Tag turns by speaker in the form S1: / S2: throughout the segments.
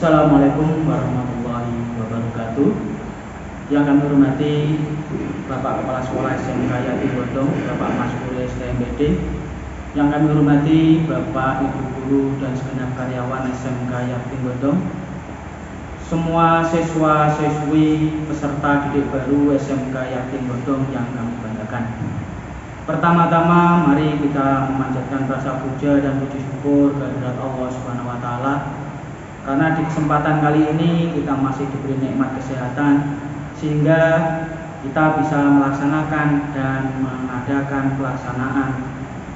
S1: Assalamualaikum warahmatullahi wabarakatuh. Yang kami hormati Bapak Kepala Sekolah SMK Yati Bodong, Bapak Mas Kure STMPD. Yang kami hormati Bapak, Ibu Guru dan segenap karyawan SMK Yati Bodong. Semua siswa-siswi peserta didik baru SMK Yati Bodong yang kami banggakan. Pertama-tama mari kita memanjatkan rasa puja dan puji syukur kehadirat Allah Subhanahu wa taala. Karena di kesempatan kali ini kita masih diberi nikmat kesehatan sehingga kita bisa melaksanakan dan mengadakan pelaksanaan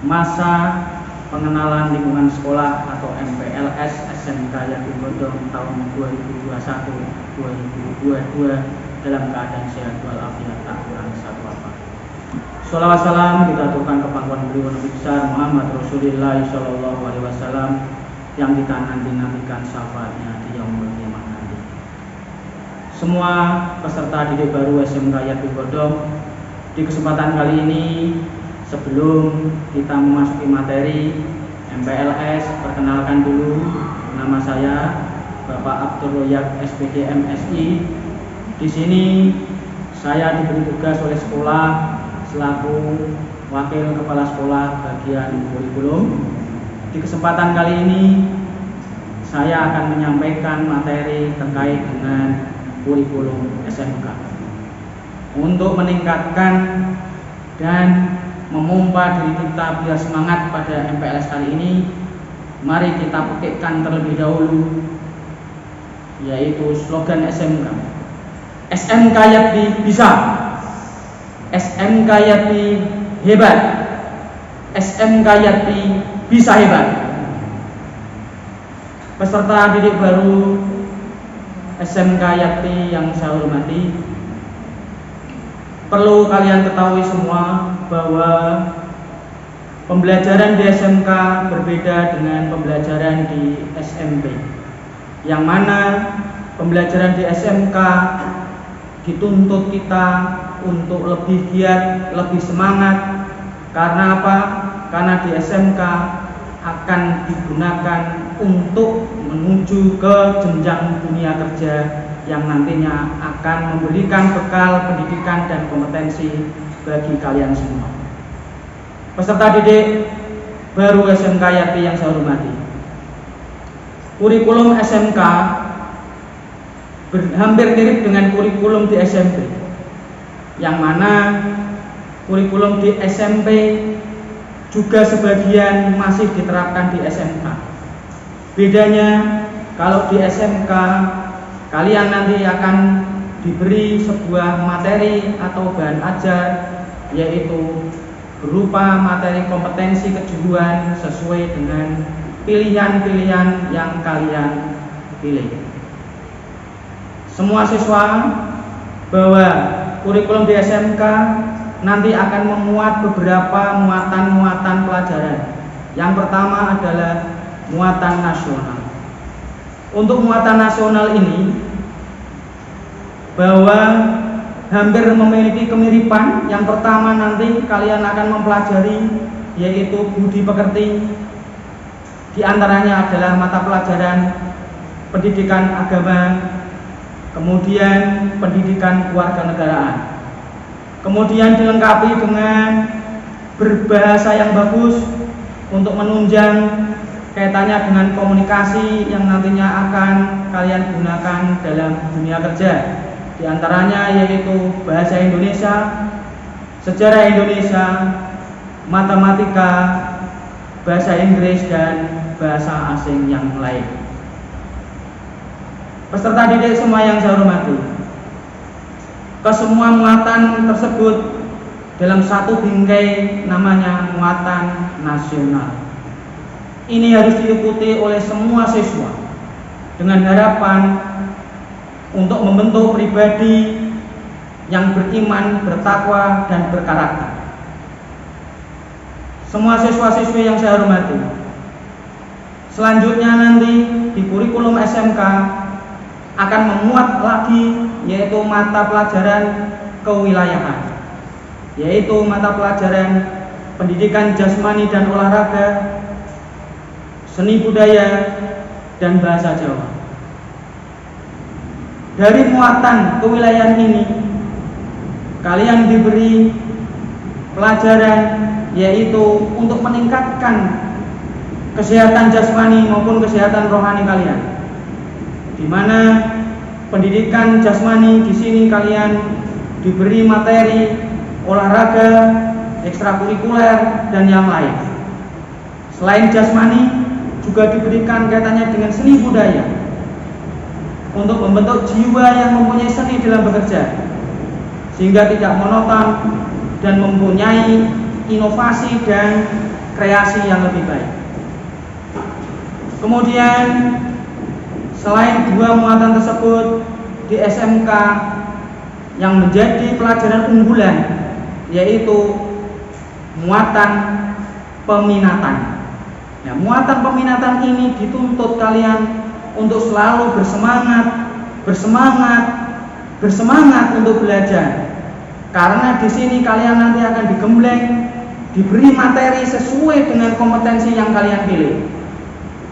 S1: masa pengenalan lingkungan sekolah atau MPLS SMK Yati Bodong tahun 2021-2022 dalam keadaan sehat walafiat tak kurang satu apa. Sholawat salam kita aturkan ke pangkuan beliau Nabi besar Muhammad Rasulullah Shallallahu Alaihi Wasallam yang kita nantikan syafaatnya di yaumul qiyamah nanti. Semua peserta didik baru SMK Yati Bodong, di kesempatan kali ini sebelum kita memasuki materi MPLS, perkenalkan dulu nama saya Bapak Abdul Royak SPD MSI. Di sini saya diberi tugas oleh sekolah selaku Wakil Kepala Sekolah bagian kurikulum. Di kesempatan kali ini saya akan menyampaikan materi terkait dengan kurikulum SMK. Untuk meningkatkan dan memompa diri kita biar semangat pada MPLS kali ini, mari kita petikkan terlebih dahulu yaitu slogan SMK. SMK Yati bisa. SMK Yati hebat. SMK Yati bisa hebat. Peserta didik baru SMK Yati yang saya hormati, perlu kalian ketahui semua bahwa pembelajaran di SMK berbeda dengan pembelajaran di SMP. Yang mana pembelajaran di SMK dituntut kita untuk lebih giat, lebih semangat. Karena apa? Karena di SMK akan digunakan untuk menuju ke jenjang dunia kerja yang nantinya akan memberikan bekal pendidikan dan kompetensi bagi kalian semua. Peserta didik baru SMK Yati yang saya hormati, kurikulum SMK hampir mirip dengan kurikulum di SMP, yang mana kurikulum di SMP juga sebagian masih diterapkan di SMK. Bedanya kalau di SMK kalian nanti akan diberi sebuah materi atau bahan ajar, yaitu berupa materi kompetensi kejuruan sesuai dengan pilihan-pilihan yang kalian pilih. Semua siswa bahwa kurikulum di SMK nanti akan memuat beberapa muatan-muatan pelajaran. Yang pertama adalah muatan nasional. Untuk muatan nasional ini bahwa hampir memiliki kemiripan. Yang pertama nanti kalian akan mempelajari yaitu budi pekerti. Di antaranya adalah mata pelajaran pendidikan agama, kemudian pendidikan kewarganegaraan. Kemudian dilengkapi dengan berbahasa yang bagus untuk menunjang kaitannya dengan komunikasi yang nantinya akan kalian gunakan dalam dunia kerja. Di antaranya yaitu bahasa Indonesia, sejarah Indonesia, matematika, bahasa Inggris, dan bahasa asing yang lain. Peserta didik semua yang saya hormati, kesemua muatan tersebut dalam satu bingkai namanya muatan nasional. Ini harus diikuti oleh semua siswa dengan harapan untuk membentuk pribadi yang beriman, bertakwa, dan berkarakter. Semua siswa-siswi yang saya hormati, selanjutnya nanti di kurikulum SMK akan memuat lagi yaitu mata pelajaran kewilayahan, yaitu mata pelajaran pendidikan jasmani dan olahraga, seni budaya, dan bahasa Jawa. dari muatan kewilayahan ini kalian diberi pelajaran, yaitu untuk meningkatkan kesehatan jasmani maupun kesehatan rohani kalian, di mana pendidikan jasmani di sini kalian diberi materi olahraga, ekstrakurikuler dan yang lain. Selain jasmani juga diberikan kaitannya dengan seni budaya untuk membentuk jiwa yang mempunyai seni dalam bekerja, sehingga tidak monoton dan mempunyai inovasi dan kreasi yang lebih baik. Kemudian selain dua muatan tersebut, di SMK yang menjadi pelajaran unggulan yaitu muatan peminatan. Nah, muatan peminatan ini dituntut kalian untuk selalu bersemangat untuk belajar. Karena di sini kalian nanti akan digembleng, diberi materi sesuai dengan kompetensi yang kalian pilih.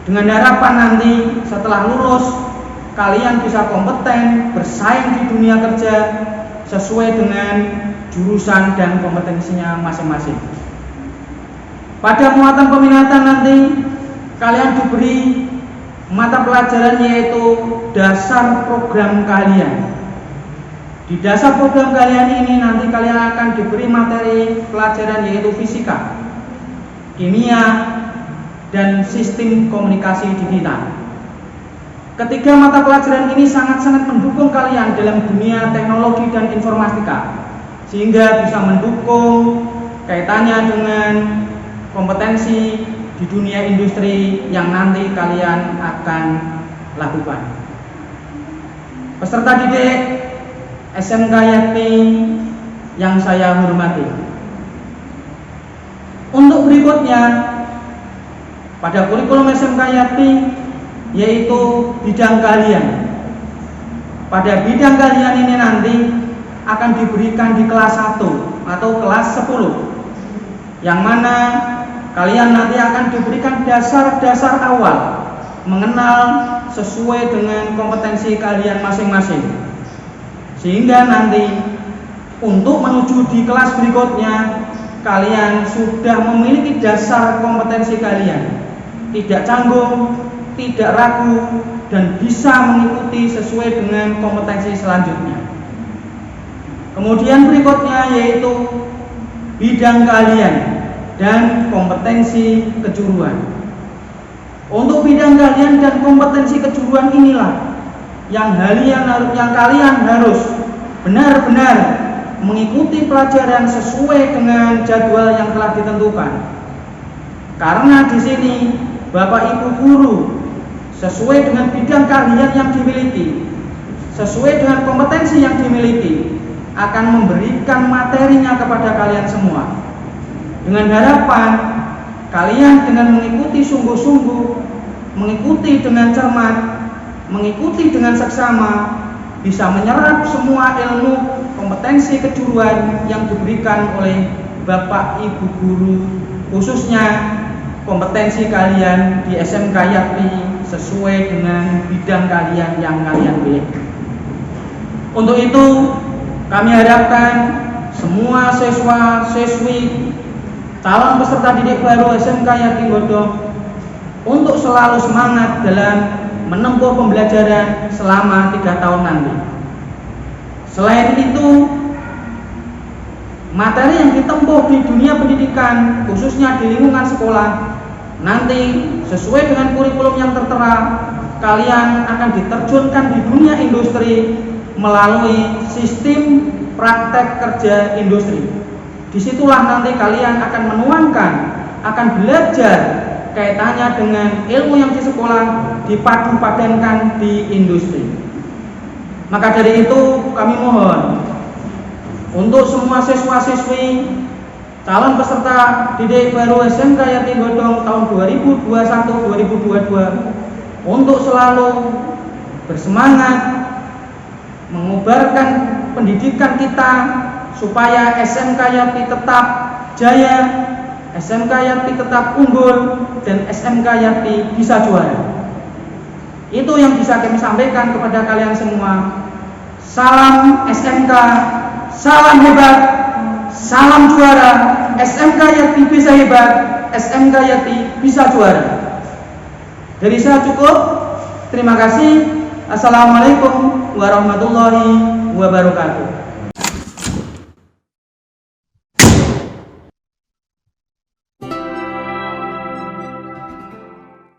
S1: Dengan harapan nanti setelah lulus kalian bisa kompeten bersaing di dunia kerja sesuai dengan jurusan dan kompetensinya masing-masing. Pada muatan peminatan nanti kalian diberi mata pelajaran yaitu dasar program kalian. Di dasar program kalian ini nanti kalian akan diberi materi pelajaran yaitu fisika, kimia, dan sistem komunikasi digital. Ketiga mata pelajaran ini sangat-sangat mendukung kalian dalam dunia teknologi dan informatika, sehingga bisa mendukung kaitannya dengan kompetensi di dunia industri yang nanti kalian akan lakukan. Peserta didik SMK Yakti yang saya hormati, untuk berikutnya pada kurikulum SMK Yakti yaitu bidang kalian. Pada bidang kalian ini nanti akan diberikan di kelas 1 atau kelas 10, yang mana kalian nanti akan diberikan dasar-dasar awal mengenal sesuai dengan kompetensi kalian masing-masing, sehingga nanti untuk menuju di kelas berikutnya kalian sudah memiliki dasar kompetensi kalian, tidak canggung, tidak ragu, dan bisa mengikuti sesuai dengan kompetensi selanjutnya. Kemudian berikutnya yaitu bidang kalian dan kompetensi kejuruan. Untuk bidang kalian dan kompetensi kejuruan inilah yang kalian harus benar-benar mengikuti pelajaran sesuai dengan jadwal yang telah ditentukan. Karena di sini Bapak Ibu guru sesuai dengan bidang kalian yang dimiliki, sesuai dengan kompetensi yang dimiliki, akan memberikan materinya kepada kalian semua. Dengan harapan kalian dengan mengikuti sungguh-sungguh, mengikuti dengan cermat, mengikuti dengan seksama, bisa menyerap semua ilmu kompetensi kejuruan yang diberikan oleh Bapak Ibu guru, khususnya kompetensi kalian di SMK Yakti sesuai dengan bidang kalian yang kalian pilih. Untuk itu kami harapkan semua siswa-siswi calon peserta didik baru SMK Yakti Godong untuk selalu semangat dalam menempuh pembelajaran selama 3 tahun nanti. Selain itu, materi yang ditempuh di dunia pendidikan, khususnya di lingkungan sekolah, nanti sesuai dengan kurikulum yang tertera, kalian akan diterjunkan di dunia industri melalui sistem praktek kerja industri. Disitulah nanti kalian akan menuangkan, akan belajar kaitannya dengan ilmu yang di sekolah dipadu-padankan di industri. Maka dari itu kami mohon untuk semua siswa-siswi calon peserta didik baru SMK Yakti Godong tahun 2021-2022 untuk selalu bersemangat mengubarkan pendidikan kita supaya SMK Yakti tetap jaya, SMK Yakti tetap unggul, dan SMK Yakti bisa juara. Itu yang bisa kami sampaikan kepada kalian semua. Salam SMK, salam hebat, salam juara. SMK Yakti bisa hebat, SMK Yakti bisa juara. Dari saya cukup. Terima kasih. Assalamualaikum warahmatullahi wabarakatuh.